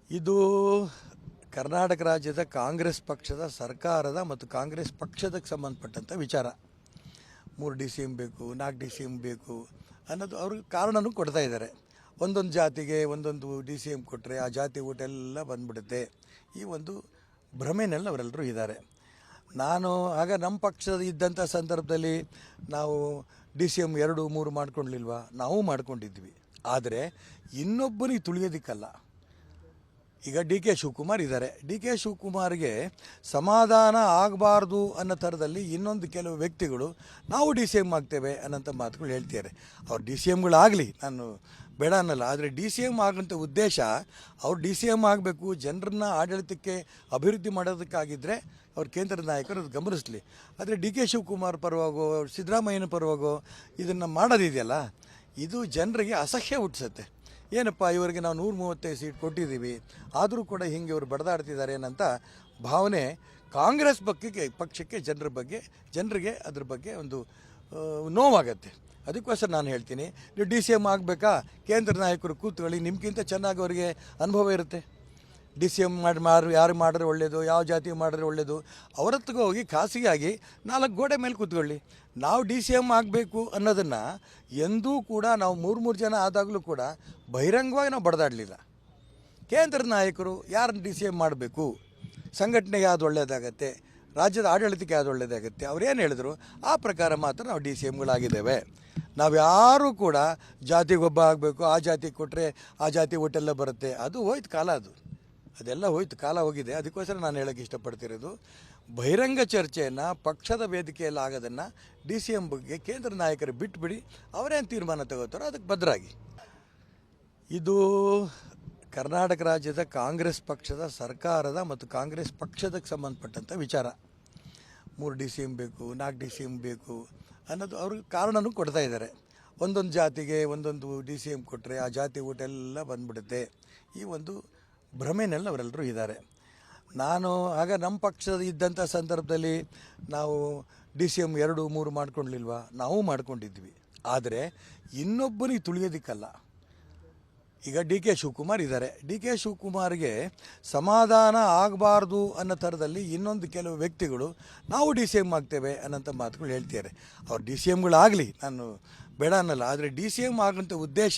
ಇದು ಕರ್ನಾಟಕ ರಾಜ್ಯದ ಕಾಂಗ್ರೆಸ್ ಪಕ್ಷದ ಸರ್ಕಾರದ ಮತ್ತು ಕಾಂಗ್ರೆಸ್ ಪಕ್ಷದಕ್ಕೆ ಸಂಬಂಧಪಟ್ಟಂಥ ವಿಚಾರ. 3 DCM ಬೇಕು, 4 DCM ಬೇಕು ಅನ್ನೋದು ಅವ್ರಿಗೆ ಕಾರಣನೂ ಕೊಡ್ತಾ ಇದ್ದಾರೆ. ಒಂದೊಂದು ಜಾತಿಗೆ ಒಂದೊಂದು DCM ಕೊಟ್ಟರೆ ಆ ಜಾತಿ ಓಟ್ ಎಲ್ಲ ಬಂದ್ಬಿಡುತ್ತೆ, ಈ ಒಂದು ಭ್ರಮೆನಲ್ಲಿ ಅವರೆಲ್ಲರೂ ಇದ್ದಾರೆ. ನಾನು ಆಗ ನಮ್ಮ ಪಕ್ಷದ ಇದ್ದಂಥ ಸಂದರ್ಭದಲ್ಲಿ ನಾವು DCM 2, 3 ಮಾಡ್ಕೊಳ್ಳಿಲ್ವಾ? ನಾವು ಮಾಡ್ಕೊಂಡಿದ್ವಿ. ಆದರೆ ಇನ್ನೊಬ್ಬನಿಗೆ ತುಳಿಯೋದಕ್ಕಲ್ಲ. ಈಗ DK ಶಿವಕುಮಾರ್ ಇದ್ದಾರೆ. DK ಶಿವಕುಮಾರ್ಗೆ ಸಮಾಧಾನ ಆಗಬಾರ್ದು ಅನ್ನೋ ಥರದಲ್ಲಿ ಇನ್ನೊಂದು ಕೆಲವು ವ್ಯಕ್ತಿಗಳು ನಾವು DCM ಆಗ್ತೇವೆ ಅನ್ನೋಂಥ ಮಾತುಗಳು ಹೇಳ್ತಿದ್ದಾರೆ. ಅವ್ರು DCMಗಳಾಗಲಿ, ನಾನು ಬೇಡ ಅನ್ನಲ್ಲ. ಆದರೆ DCM ಆಗೋಂಥ ಉದ್ದೇಶ ಅವ್ರು DCM ಆಗಬೇಕು, ಜನರನ್ನ ಆಡಳಿತಕ್ಕೆ ಅಭಿವೃದ್ಧಿ ಮಾಡೋದಕ್ಕಾಗಿದ್ದರೆ ಅವ್ರ ಕೇಂದ್ರ ನಾಯಕರು ಅದು ಗಮನಿಸಲಿ. ಆದರೆ DK ಶಿವಕುಮಾರ್ ಪರವಾಗೋ ಸಿದ್ದರಾಮಯ್ಯನ ಪರವಾಗೋ ಇದನ್ನು ಮಾಡೋದಿದೆಯಲ್ಲ, ಇದು ಜನರಿಗೆ ಅಸಹ್ಯ ಹುಟ್ಟಿಸುತ್ತೆ. ಏನಪ್ಪ ಇವರಿಗೆ ನಾವು 135 ಸೀಟ್ ಕೊಟ್ಟಿದ್ದೀವಿ, ಆದರೂ ಕೂಡ ಹಿಂಗೆ ಇವರು ಬಡದಾಡ್ತಿದ್ದಾರೆ ಅನ್ನೋಂಥ ಭಾವನೆ ಕಾಂಗ್ರೆಸ್ ಪಕ್ಷಕ್ಕೆ ಜನರಿಗೆ ಅದ್ರ ಬಗ್ಗೆ ಒಂದು ನೋವಾಗತ್ತೆ. ಅದಕ್ಕೋಸ್ಕರ ನಾನು ಹೇಳ್ತೀನಿ, ನೀವು DCM ಆಗಬೇಕಾ, ಕೇಂದ್ರ ನಾಯಕರು ಕೂತ್ಕೊಳ್ಳಿ, ನಿಮ್ಗಿಂತ ಚೆನ್ನಾಗಿ ಅವರಿಗೆ ಅನುಭವ ಇರುತ್ತೆ. DCM ಯಾರು ಮಾಡಿದ್ರೆ ಒಳ್ಳೆಯದು, ಯಾವ ಜಾತಿ ಮಾಡಿದ್ರೆ ಒಳ್ಳೆಯದು, ಅವರತ್ತಿಗೆ ಹೋಗಿ ಖಾಸಗಿಯಾಗಿ 4 ಗೋಡೆ ಮೇಲೆ ಕೂತ್ಕೊಳ್ಳಿ. ನಾವು DCM ಆಗಬೇಕು ಅನ್ನೋದನ್ನು ಎಂದೂ ಕೂಡ ನಾವು 3 ಜನ ಆದಾಗಲೂ ಕೂಡ ಬಹಿರಂಗವಾಗಿ ನಾವು ಬಡದಾಡಲಿಲ್ಲ. ಕೇಂದ್ರ ನಾಯಕರು ಯಾರನ್ನು DCM ಮಾಡಬೇಕು, ಸಂಘಟನೆಗೆ ಯಾವುದು ಒಳ್ಳೆಯದಾಗತ್ತೆ, ರಾಜ್ಯದ ಆಡಳಿತಕ್ಕೆ ಯಾವುದು ಒಳ್ಳೆಯದಾಗುತ್ತೆ, ಅವ್ರೇನು ಹೇಳಿದ್ರು ಆ ಪ್ರಕಾರ ಮಾತ್ರ ನಾವು DCMಗಳಾಗಿದ್ದೇವೆ. ನಾವು ಯಾರೂ ಕೂಡ ಜಾತಿಗೊಬ್ಬ ಆಗಬೇಕು, ಆ ಜಾತಿ ಕೊಟ್ಟರೆ ಆ ಜಾತಿ ಓಟೆಲ್ಲ ಬರುತ್ತೆ, ಅದು ಹೋಯ್ತು ಕಾಲ, ಅದೆಲ್ಲ ಹೋಯ್ತು, ಕಾಲ ಹೋಗಿದೆ. ಅದಕ್ಕೋಸ್ಕರ ನಾನು ಹೇಳೋಕ್ಕೆ ಇಷ್ಟಪಡ್ತಿರೋದು, ಬಹಿರಂಗ ಚರ್ಚೆಯನ್ನು ಪಕ್ಷದ ವೇದಿಕೆಯಲ್ಲಿ ಆಗೋದನ್ನು DCM ಬಗ್ಗೆ ಕೇಂದ್ರ ನಾಯಕರು ಬಿಟ್ಟುಬಿಡಿ, ಅವರೇನು ತೀರ್ಮಾನ ತಗೋತಾರೋ ಅದಕ್ಕೆ ಬದ್ಧರಾಗಿ. ಇದು ಕರ್ನಾಟಕ ರಾಜ್ಯದ ಕಾಂಗ್ರೆಸ್ ಪಕ್ಷದ ಸರ್ಕಾರದ ಮತ್ತು ಕಾಂಗ್ರೆಸ್ ಪಕ್ಷದಕ್ಕೆ ಸಂಬಂಧಪಟ್ಟಂಥ ವಿಚಾರ. 3 DCM ಬೇಕು, 4 DCM ಬೇಕು ಅನ್ನೋದು ಅವ್ರಿಗೆ ಕಾರಣನೂ ಕೊಡ್ತಾ ಇದ್ದಾರೆ. ಒಂದೊಂದು ಜಾತಿಗೆ ಒಂದೊಂದು DCM ಕೊಟ್ಟರೆ ಆ ಜಾತಿ ಓಟ್ ಎಲ್ಲ ಬಂದ್ಬಿಡುತ್ತೆ, ಈ ಒಂದು ಭ್ರಮೆನಲ್ಲಿ ಅವರೆಲ್ಲರೂ ಇದ್ದಾರೆ. ನಾನು ಆಗ ನಮ್ಮ ಪಕ್ಷದ ಇದ್ದಂಥ ಸಂದರ್ಭದಲ್ಲಿ ನಾವು DCM 2, 3 ಮಾಡ್ಕೊಳ್ಳಿಲ್ವಾ? ನಾವು ಮಾಡ್ಕೊಂಡಿದ್ವಿ. ಆದರೆ ಇನ್ನೊಬ್ಬನಿಗೆ ತುಳಿಯೋದಕ್ಕಲ್ಲ. ಈಗ DK ಶಿವಕುಮಾರ್ ಇದ್ದಾರೆ. DK ಶಿವಕುಮಾರ್ಗೆ ಸಮಾಧಾನ ಆಗಬಾರ್ದು ಅನ್ನೋ ಥರದಲ್ಲಿ ಇನ್ನೊಂದು ಕೆಲವು ವ್ಯಕ್ತಿಗಳು ನಾವು DCM ಆಗ್ತೇವೆ ಅನ್ನೋಂಥ ಮಾತುಗಳು ಹೇಳ್ತಿದ್ದಾರೆ. ಅವ್ರು DCMಗಳಾಗಲಿ, ನಾನು ಬೇಡ ಅನ್ನಲ್ಲ. ಆದರೆ DCM ಆಗೋಂಥ ಉದ್ದೇಶ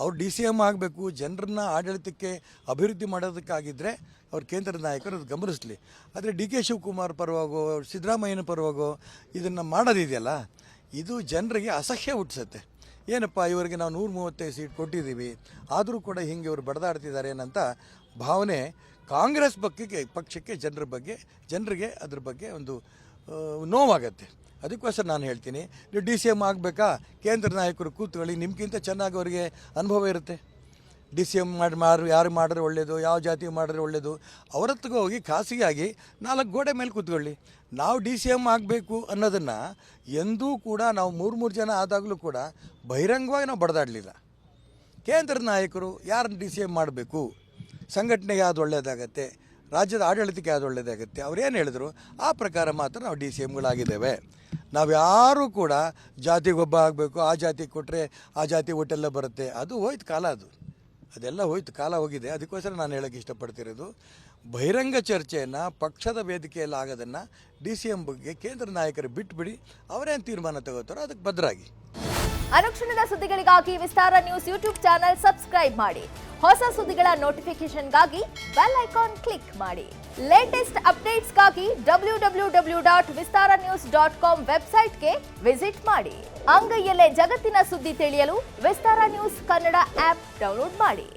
ಅವ್ರು DCM ಆಗಬೇಕು, ಜನರನ್ನ ಆಡಳಿತಕ್ಕೆ ಅಭಿವೃದ್ಧಿ ಮಾಡೋದಕ್ಕಾಗಿದ್ದರೆ ಅವ್ರ ಕೇಂದ್ರ ನಾಯಕರು ಅದು ಗಮನಿಸಲಿ. ಆದರೆ DK ಶಿವಕುಮಾರ್ ಪರವಾಗೋ ಸಿದ್ದರಾಮಯ್ಯನ ಪರವಾಗೋ ಇದನ್ನು ಮಾಡೋದಿದೆಯಲ್ಲ, ಇದು ಜನರಿಗೆ ಅಸಹ್ಯ ಹುಟ್ಟಿಸುತ್ತೆ. ಏನಪ್ಪ ಇವರಿಗೆ ನಾವು 135 ಸೀಟ್ ಕೊಟ್ಟಿದ್ದೀವಿ, ಆದರೂ ಕೂಡ ಹಿಂಗೆ ಇವರು ಬಡದಾಡ್ತಿದ್ದಾರೆ ಅನ್ನೋಂಥ ಭಾವನೆ ಕಾಂಗ್ರೆಸ್ ಪಕ್ಷಕ್ಕೆ ಜನರಿಗೆ ಅದ್ರ ಬಗ್ಗೆ ಒಂದು ನೋವಾಗತ್ತೆ. ಅದಕ್ಕೋಸ್ಕರ ನಾನು ಹೇಳ್ತೀನಿ, ನೀವು DCM ಆಗಬೇಕಾ, ಕೇಂದ್ರ ನಾಯಕರು ಕೂತ್ಕೊಳ್ಳಿ, ನಿಮ್ಗಿಂತ ಚೆನ್ನಾಗಿ ಅವರಿಗೆ ಅನುಭವ ಇರುತ್ತೆ. DCM ಯಾರು ಮಾಡಿದ್ರೆ ಒಳ್ಳೆಯದು, ಯಾವ ಜಾತಿ ಮಾಡಿದ್ರೆ ಒಳ್ಳೆಯದು, ಅವರತ್ತಿಗೆ ಹೋಗಿ ಖಾಸಗಿಯಾಗಿ 4 ಗೋಡೆ ಮೇಲೆ ಕೂತ್ಕೊಳ್ಳಿ. ನಾವು DCM ಆಗಬೇಕು ಅನ್ನೋದನ್ನು ಎಂದೂ ಕೂಡ ನಾವು 3 ಜನ ಆದಾಗಲೂ ಕೂಡ ಬಹಿರಂಗವಾಗಿ ನಾವು ಬಡದಾಡಲಿಲ್ಲ. ಕೇಂದ್ರ ನಾಯಕರು ಯಾರನ್ನು DCM ಮಾಡಬೇಕು, ಸಂಘಟನೆಗೆ ಯಾವುದು ಒಳ್ಳೆಯದಾಗತ್ತೆ, ರಾಜ್ಯದ ಆಡಳಿತಕ್ಕೆ ಯಾವುದು ಒಳ್ಳೆಯದಾಗುತ್ತೆ, ಅವ್ರೇನು ಹೇಳಿದ್ರು ಆ ಪ್ರಕಾರ ಮಾತ್ರ ನಾವು DCMಗಳಾಗಿದ್ದೇವೆ. ನಾವು ಯಾರೂ ಕೂಡ ಜಾತಿಗೊಬ್ಬ ಆಗಬೇಕು, ಆ ಜಾತಿ ಕೊಟ್ಟರೆ ಆ ಜಾತಿ ಓಟೆಲ್ಲ ಬರುತ್ತೆ, ಅದು ಹೋಯ್ತು ಕಾಲ, ಅದೆಲ್ಲ ಹೋಯ್ತು, ಕಾಲ ಹೋಗಿದೆ. ಅದಕ್ಕೋಸ್ಕರ ನಾನು ಹೇಳೋಕ್ಕೆ ಇಷ್ಟಪಡ್ತಿರೋದು, ಬಹಿರಂಗ ಚರ್ಚೆಯನ್ನು ಪಕ್ಷದ ವೇದಿಕೆಯಲ್ಲಿ ಆಗೋದನ್ನು DCM ಬಗ್ಗೆ ಕೇಂದ್ರ ನಾಯಕರು ಬಿಟ್ಟುಬಿಡಿ, ಅವರೇನು ತೀರ್ಮಾನ ತಗೋತಾರೋ ಅದಕ್ಕೆ ಬದ್ಧರಾಗಿ. ಅನುಕ್ಷಣದ ಸುದ್ದಿಗಳಿಗಾಗಿ ವಿಸ್ತಾರ ನ್ಯೂಸ್ ಯೂಟ್ಯೂಬ್ ಚಾನೆಲ್ ಸಬ್ಸ್ಕ್ರೈಬ್ ಮಾಡಿ. ಹೊಸ ಸುದ್ದಿಗಳ ನೋಟಿಫಿಕೇಶನ್ಗಾಗಿ ಬೆಲ್ ಐಕಾನ್ ಕ್ಲಿಕ್ ಮಾಡಿ. ಲೇಟೆಸ್ಟ್ ಅಪ್ಡೇಟ್ಸ್ಗಾಗಿ www.vistaranews.com ವೆಬ್ಸೈಟ್ಗೆ ವಿಸಿಟ್ ಮಾಡಿ. ಅಂಗೈಯಲ್ಲೇ ಜಗತ್ತಿನ ಸುದ್ದಿ ತಿಳಿಯಲು ವಿಸ್ತಾರ ನ್ಯೂಸ್ ಕನ್ನಡ ಆಪ್ ಡೌನ್ಲೋಡ್ ಮಾಡಿ.